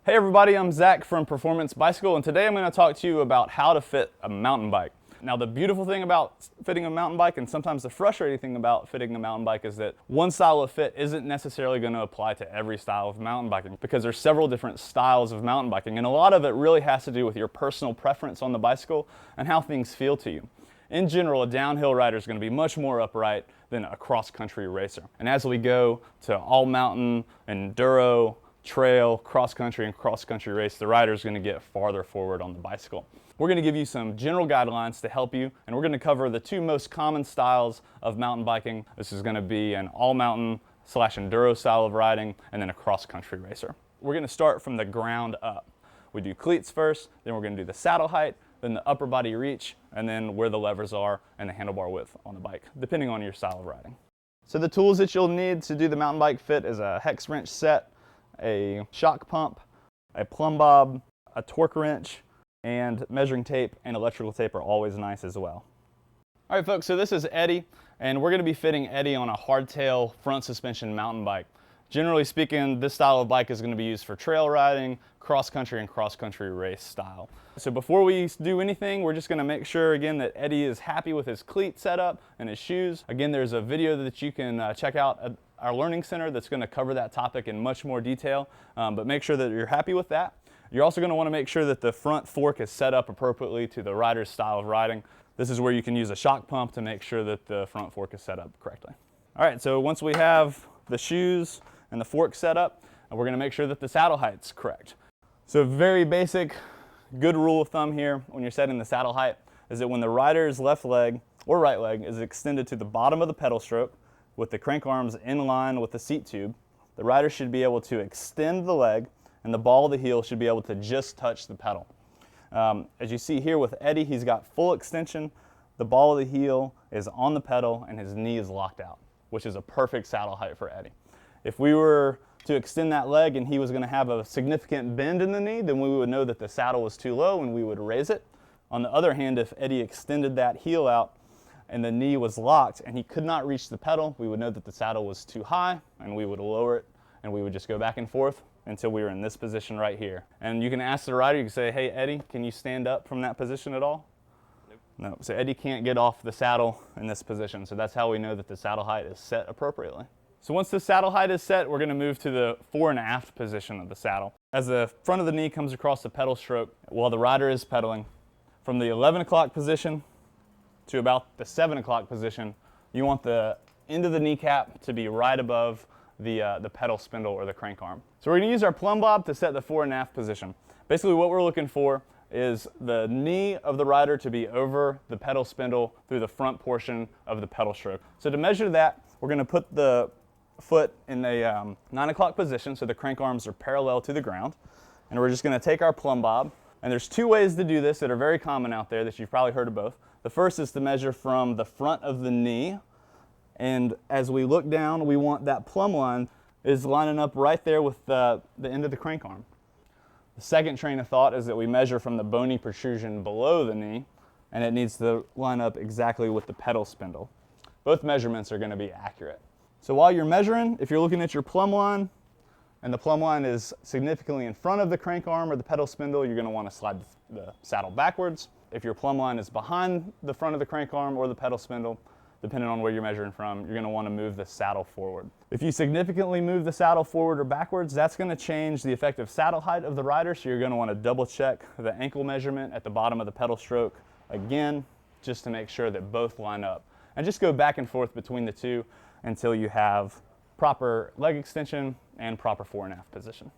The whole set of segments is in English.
Hey everybody, I'm Zach from Performance Bicycle, and today I'm going to talk to you about how to fit a mountain bike. Now the beautiful thing about fitting a mountain bike, and sometimes the frustrating thing about fitting a mountain bike, is that one style of fit isn't necessarily going to apply to every style of mountain biking, because there's several different styles of mountain biking, and a lot of it really has to do with your personal preference on the bicycle and how things feel to you. In general, a downhill rider is going to be much more upright than a cross-country racer. And as we go to all mountain, enduro, trail, cross-country, and cross-country race, the rider is going to get farther forward on the bicycle. We're going to give you some general guidelines to help you, and we're going to cover the two most common styles of mountain biking. This is going to be an all-mountain / enduro style of riding, and then a cross-country racer. We're going to start from the ground up. We do cleats first, then we're going to do the saddle height, then the upper body reach, and then where the levers are and the handlebar width on the bike, depending on your style of riding. So the tools that you'll need to do the mountain bike fit is a hex wrench set, a shock pump, a plumb bob, a torque wrench, and measuring tape and electrical tape are always nice as well. All right folks, so this is Eddie, and we're going to be fitting Eddie on a hardtail front suspension mountain bike. Generally speaking, this style of bike is going to be used for trail riding, cross-country, and cross-country race style. So before we do anything, we're just going to make sure again that Eddie is happy with his cleat setup and his shoes. Again, there's a video that you can check out at our learning center that's going to cover that topic in much more detail, but make sure that you're happy with that. You're also going to want to make sure that the front fork is set up appropriately to the rider's style of riding. This is where you can use a shock pump to make sure that the front fork is set up correctly. All right, so once we have the shoes and the fork set up, we're going to make sure that the saddle height's correct. So very basic, good rule of thumb here when you're setting the saddle height is that when the rider's left leg or right leg is extended to the bottom of the pedal stroke with the crank arms in line with the seat tube, the rider should be able to extend the leg and the ball of the heel should be able to just touch the pedal. As you see here with Eddie, he's got full extension, the ball of the heel is on the pedal and his knee is locked out, which is a perfect saddle height for Eddie. If we were to extend that leg and he was going to have a significant bend in the knee, then we would know that the saddle was too low and we would raise it. On the other hand, if Eddie extended that heel out and the knee was locked and he could not reach the pedal, we would know that the saddle was too high and we would lower it and we would just go back and forth until we were in this position right here. And you can ask the rider, you can say, hey Eddie, can you stand up from that position at all? Nope. No, so Eddie can't get off the saddle in this position, so that's how we know that the saddle height is set appropriately. So once the saddle height is set, we're going to move to the fore and aft position of the saddle. As the front of the knee comes across the pedal stroke while the rider is pedaling, from the 11 o'clock position to about the 7 o'clock position, you want the end of the kneecap to be right above the pedal spindle or the crank arm. So we're going to use our plumb bob to set the fore and aft position. Basically what we're looking for is the knee of the rider to be over the pedal spindle through the front portion of the pedal stroke. So to measure that, we're going to put the foot in a 9 o'clock position so the crank arms are parallel to the ground, and we're just going to take our plumb bob, and there's two ways to do this that are very common out there that you've probably heard of both. The first is to measure from the front of the knee, and as we look down we want that plumb line is lining up right there with the end of the crank arm. The second train of thought is that we measure from the bony protrusion below the knee, and it needs to line up exactly with the pedal spindle. Both measurements are going to be accurate. So while you're measuring, if you're looking at your plumb line and the plumb line is significantly in front of the crank arm or the pedal spindle, you're going to want to slide the saddle backwards. If your plumb line is behind the front of the crank arm or the pedal spindle, depending on where you're measuring from, you're going to want to move the saddle forward. If you significantly move the saddle forward or backwards, that's going to change the effective saddle height of the rider, so you're going to want to double check the ankle measurement at the bottom of the pedal stroke again, just to make sure that both line up. And just go back and forth between the two until you have proper leg extension and proper fore and aft position.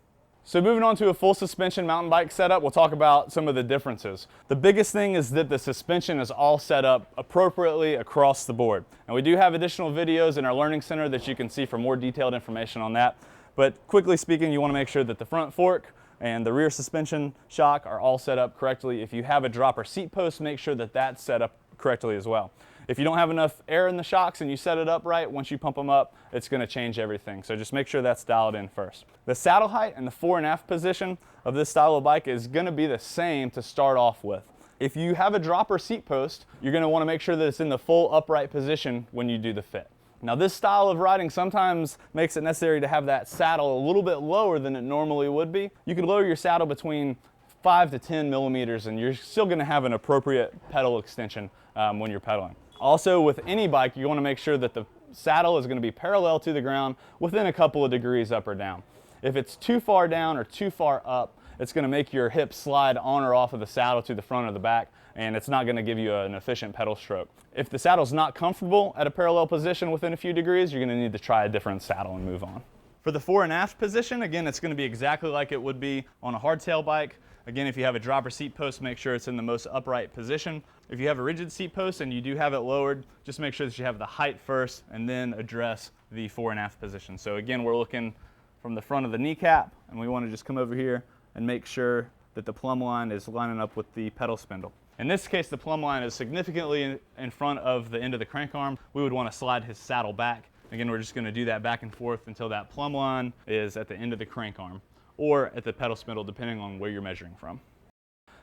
So moving on to a full suspension mountain bike setup, we'll talk about some of the differences. The biggest thing is that the suspension is all set up appropriately across the board. And we do have additional videos in our learning center that you can see for more detailed information on that. But quickly speaking, you want to make sure that the front fork and the rear suspension shock are all set up correctly. If you have a dropper seat post, make sure that that's set up correctly as well. If you don't have enough air in the shocks and you set it up right, once you pump them up, it's going to change everything. So just make sure that's dialed in first. The saddle height and the fore and aft position of this style of bike is going to be the same to start off with. If you have a dropper seat post, you're going to want to make sure that it's in the full upright position when you do the fit. Now this style of riding sometimes makes it necessary to have that saddle a little bit lower than it normally would be. You can lower your saddle between 5 to 10 millimeters and you're still going to have an appropriate pedal extension when you're pedaling. Also, with any bike, you want to make sure that the saddle is going to be parallel to the ground within a couple of degrees up or down. If it's too far down or too far up, it's going to make your hips slide on or off of the saddle to the front or the back, and it's not going to give you an efficient pedal stroke. If the saddle's not comfortable at a parallel position within a few degrees, you're going to need to try a different saddle and move on. For the fore and aft position, again, it's going to be exactly like it would be on a hardtail bike. Again, if you have a dropper seat post, make sure it's in the most upright position. If you have a rigid seat post and you do have it lowered, just make sure that you have the height first and then address the fore and aft position. So again, we're looking from the front of the kneecap, and we want to just come over here and make sure that the plumb line is lining up with the pedal spindle. In this case, the plumb line is significantly in front of the end of the crank arm. We would want to slide his saddle back. Again, we're just going to do that back and forth until that plumb line is at the end of the crank arm or at the pedal spindle, depending on where you're measuring from.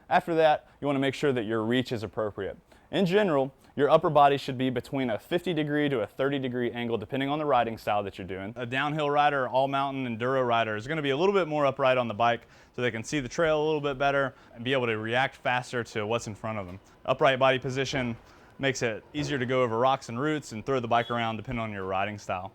After that, you want to make sure that your reach is appropriate. In general, your upper body should be between a 50-degree to a 30-degree angle, depending on the riding style that you're doing. A downhill rider or all-mountain enduro rider is going to be a little bit more upright on the bike so they can see the trail a little bit better and be able to react faster to what's in front of them. Upright body position makes it easier to go over rocks and roots and throw the bike around depending on your riding style.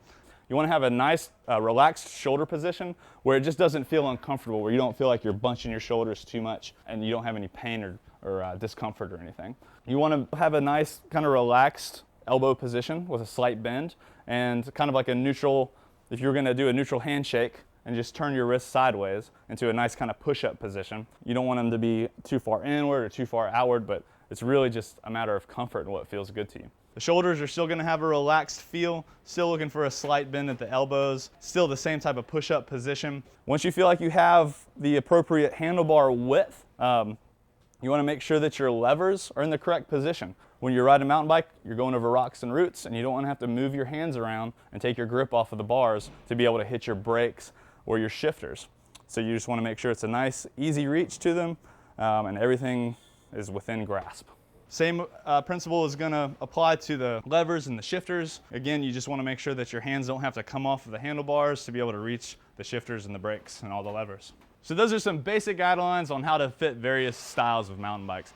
You want to have a nice relaxed shoulder position where it just doesn't feel uncomfortable, where you don't feel like you're bunching your shoulders too much and you don't have any pain or discomfort or anything. You want to have a nice kind of relaxed elbow position with a slight bend and kind of like a neutral, if you're going to do a neutral handshake and just turn your wrist sideways into a nice kind of push-up position. You don't want them to be too far inward or too far outward, but it's really just a matter of comfort and what feels good to you. The shoulders are still going to have a relaxed feel, still looking for a slight bend at the elbows, still the same type of push-up position. Once you feel like you have the appropriate handlebar width, you want to make sure that your levers are in the correct position. When you're riding a mountain bike, you're going over rocks and roots, and you don't want to have to move your hands around and take your grip off of the bars to be able to hit your brakes or your shifters. So you just want to make sure it's a nice, easy reach to them, and everything is within grasp. Same principle is going to apply to the levers and the shifters. Again, you just want to make sure that your hands don't have to come off of the handlebars to be able to reach the shifters and the brakes and all the levers. So those are some basic guidelines on how to fit various styles of mountain bikes.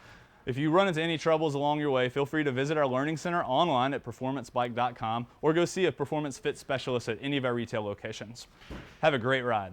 If you run into any troubles along your way, feel free to visit our Learning Center online at performancebike.com or go see a performance fit specialist at any of our retail locations. Have a great ride.